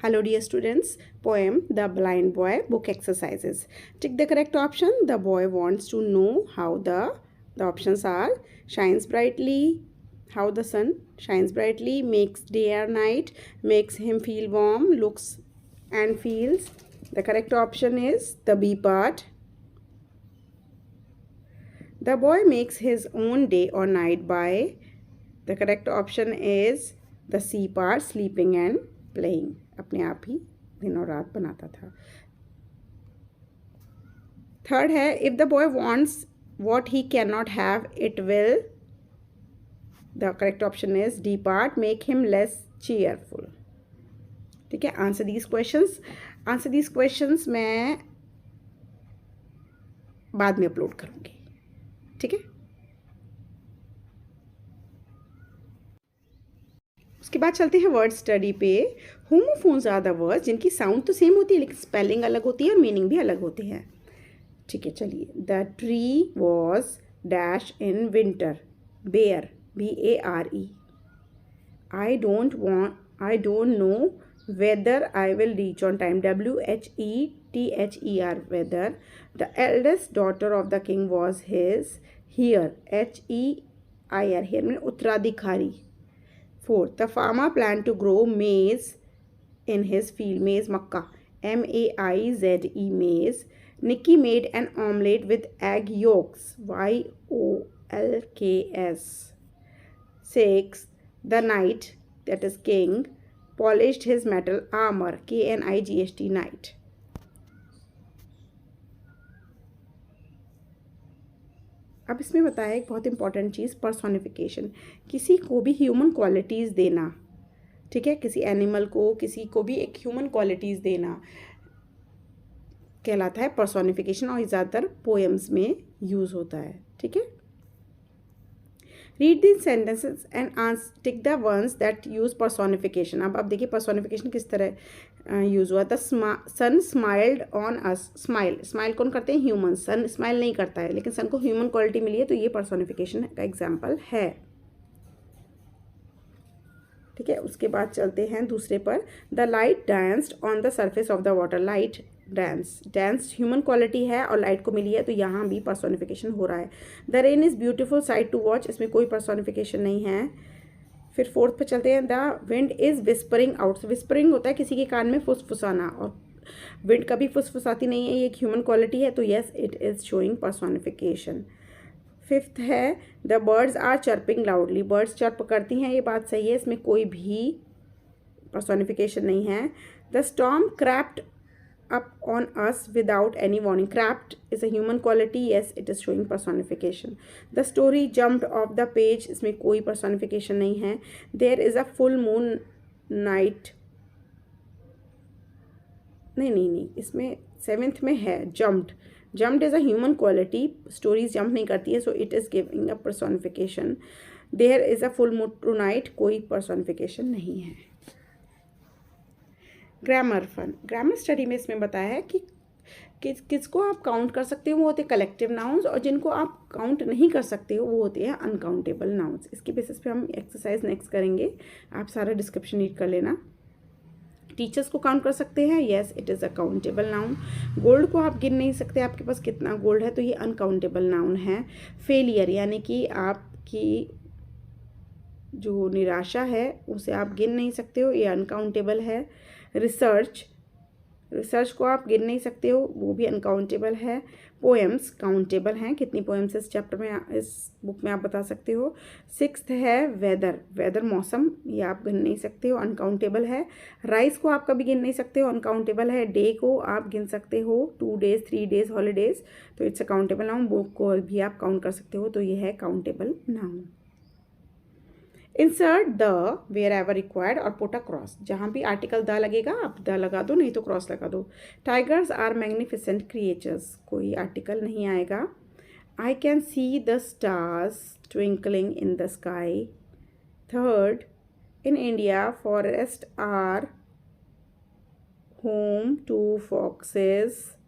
Hello dear students, poem The Blind Boy, book exercises. Tick the correct option. The boy wants to know how the options are shines brightly, how the sun shines brightly, makes day or night, makes him feel warm, looks and feels. The correct option is the B part. The boy makes his own day or night by. The correct option is the C part, sleeping and playing. अपने आप ही दिन और रात बनाता था. Third है if the boy wants what he can not have it will. The correct option is D part, make him less cheerful. ठीक है, आंसर दीज क्वेश्चंस मैं बाद में अपलोड करूंगी. ठीक है, उसके बाद चलते हैं वर्ड स्टडी पे. होमोफोन्स आर द वर्ड्स जिनकी साउंड तो सेम होती है लेकिन स्पेलिंग अलग होती है और मीनिंग भी अलग होते हैं. ठीक है, चलिए. The tree was dash in winter. Bare, BARE. I don't know whether I will reach on time. WHETHER, whether. The eldest daughter of the king was his. Heir, HEIR, heir में उत्तराधिकारी. Fourth, the farmer planned to grow maize in his field. Maize, Makkah. MAIZE, maize. Nikki made an omelette with egg yolks. YOLKS. Sixth, the knight, that is king, polished his metal armor. KNIGHT, knight. अब इसमें बताया एक बहुत important चीज़, personification. किसी को भी human qualities देना. ठीक है, किसी एनिमल को, किसी को भी एक ह्यूमन क्वालिटीज़ देना कहलाता है पर्सोनिफिकेशन और ज़्यादातर पोएम्स में यूज़ होता है. ठीक है, read this sentences and tick the ones that use personification. अब आप देखिए पर्सोनिफिकेशन किस तरह यूज़ हुआ. The sun smiled on us. Smile कौन करते हैं? ह्यूमन. सन स्माइल नहीं करता है लेकिन सन को ह्यूमन क्वालिटी मिली है तो ये पर्सोनिफिकेशन का एग्जाम्पल है. ठीक है, उसके बाद चलते हैं दूसरे पर. The light danced on the surface of the water. Light dance human quality है और लाइट को मिली है तो यहाँ भी पर्सोनिफिकेशन हो रहा है. The rain is beautiful sight to watch. इसमें कोई पर्सोनिफिकेशन नहीं है. फिर फोर्थ पे चलते हैं. The wind is whispering out. Whispering होता है किसी के कान में फुसफुसाना और विंड कभी फुसफुसाती नहीं है, ये एक ह्यूमन क्वालिटी है तो yes it is showing personification. Fifth है the birds are chirping loudly. Birds chirp करती हैं, ये बात सही है, इसमें कोई भी पर्सोनिफिकेशन नहीं है. The storm crept up on us without any warning. Craft is a human quality. Yes, it is showing personification. The story jumped off the page. इसमें कोई personification नहीं है. There is a full moon night. नहीं, इसमें seventh में है jumped is a human quality. Stories jump नहीं करती है so it is giving a personification. There is a full moon tonight. कोई personification नहीं है. Grammar fun. ग्रामर स्टडी में इसमें बताया है कि किसको आप काउंट कर सकते हो वो होते हैं कलेक्टिव नाउन्स और जिनको आप काउंट नहीं कर सकते हो वो होते हैं अनकाउंटेबल नाउन्स. इसके बेसिस पे हम एक्सरसाइज नेक्स्ट करेंगे. आप सारा डिस्क्रिप्शन रीड कर लेना. टीचर्स को काउंट कर सकते हैं. Yes it is a countable noun. Gold को आप गिन नहीं सकते आपके पास कितना गोल्ड है तो ये अनकाउंटेबल नाउन है. फेलियर यानी कि आपकी जो निराशा है उसे आप गिन नहीं सकते हो, ये अनकाउंटेबल है. रिसर्च को आप गिन नहीं सकते हो, वो भी अनकाउंटेबल है. पोएम्स काउंटेबल हैं, कितनी पोएम्स इस चैप्टर में इस बुक में आप बता सकते हो. सिक्स्थ है वेदर मौसम, ये आप गिन नहीं सकते हो, अनकाउंटेबल है. राइस को आप कभी गिन नहीं सकते हो, अनकाउंटेबल है. डे को आप गिन सकते हो, 2 days 3 days हॉलीडेज, तो it's a countable noun. Book को भी आप काउंट कर सकते हो तो ये है countable noun. Insert the wherever required और पुट अ क्रॉस. जहाँ भी आर्टिकल द लगेगा आप द लगा दो, नहीं तो क्रॉस लगा दो. टाइगर्स आर मैग्निफिसेंट क्रिएचर्स, कोई आर्टिकल नहीं आएगा. I can see the stars twinkling in the sky. Third, in India forest are home to foxes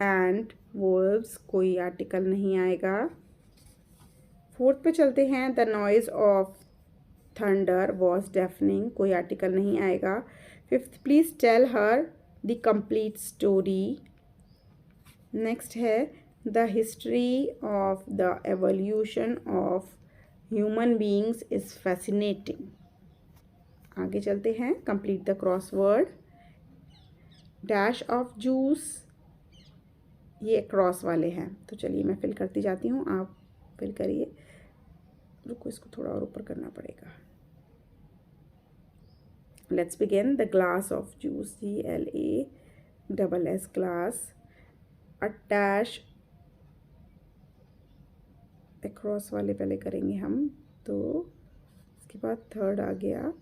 and wolves, कोई आर्टिकल नहीं आएगा. फोर्थ पे चलते हैं. The noise of thunder was deafening, कोई आर्टिकल नहीं आएगा. 5th, please tell her the complete story. Next है the history of the evolution of human beings is fascinating. आगे चलते हैं, complete the crossword. Dash of juice, ये cross वाले हैं, तो चलिए मैं फिल करती जाती हूँ, आप फिल करिए। रुको, इसको थोड़ा और ऊपर करना पड़ेगा। Let's begin. The glass of juice, GLASS glass. A dash, cross वाले पहले करेंगे हम, तो इसके बाद थर्ड आ गया।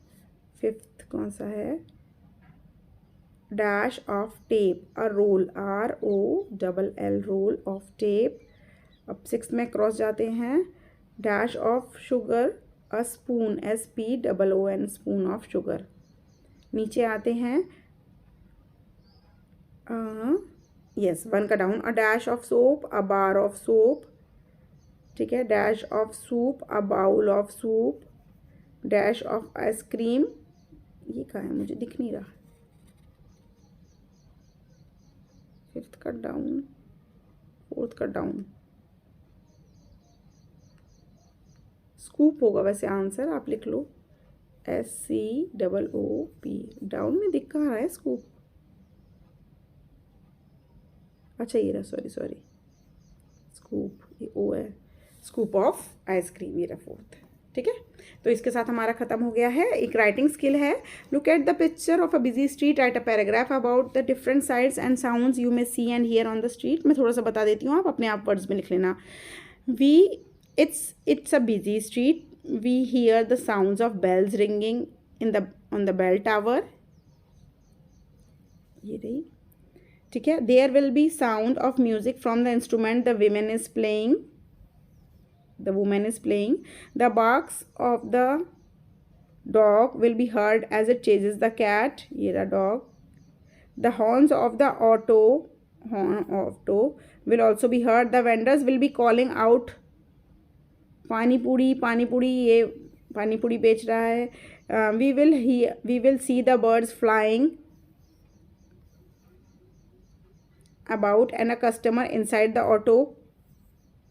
5th कौन सा है? Dash of tape, a roll, ROLL roll of tape. अब 6th में क्रॉस जाते हैं। Dash of sugar, a spoon, SPOON spoon of sugar. नीचे आते हैं, यस 1 का down. A dash of soap, a bar of soap. ठीक है। Dash of soup, a bowl of soup. Dash of ice cream, ये कहाँ है, मुझे दिख नहीं रहा। 5th का डाउन, 4th का डाउन। स्कूप होगा वैसे आंसर, आप लिख लो SCOOP। डाउन में दिख कहाँ रहा है स्कूप? अच्छा ये रहा, सॉरी स्कूप, ये O है। स्कूप ऑफ आइसक्रीम, ये रहा 4th। ठीक है, तो इसके साथ हमारा ख़त्म हो गया है। एक राइटिंग स्किल है। Look at the picture of a busy street, write a paragraph about the different sights and sounds you may see and hear on the street. मैं थोड़ा सा बता देती हूँ, आप अपने आप वर्ड्स में लिख लेना। It's a busy street. We hear the sounds of bells ringing on the bell tower. ये रही, ठीक है। There will be sound of music from the instrument the woman is playing. The barks of the dog will be heard as it chases the cat. ये रहा dog. The horn of the auto will also be heard. The vendors will be calling out पानी पूड़ी, ये पानी पूड़ी बेच रहा है। We will see the birds flying about and a customer inside the auto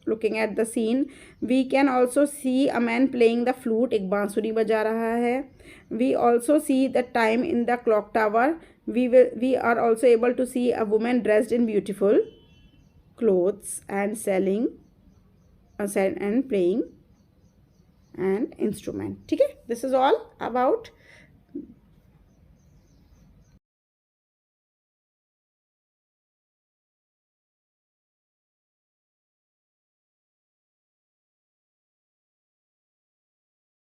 looking at the scene. We can also see a man playing the flute, एक बांसुरी बजा रहा है। We also see the time in the clock tower. We are also able to see a woman dressed in beautiful clothes and selling and playing an instrument. ठीक है, this is all about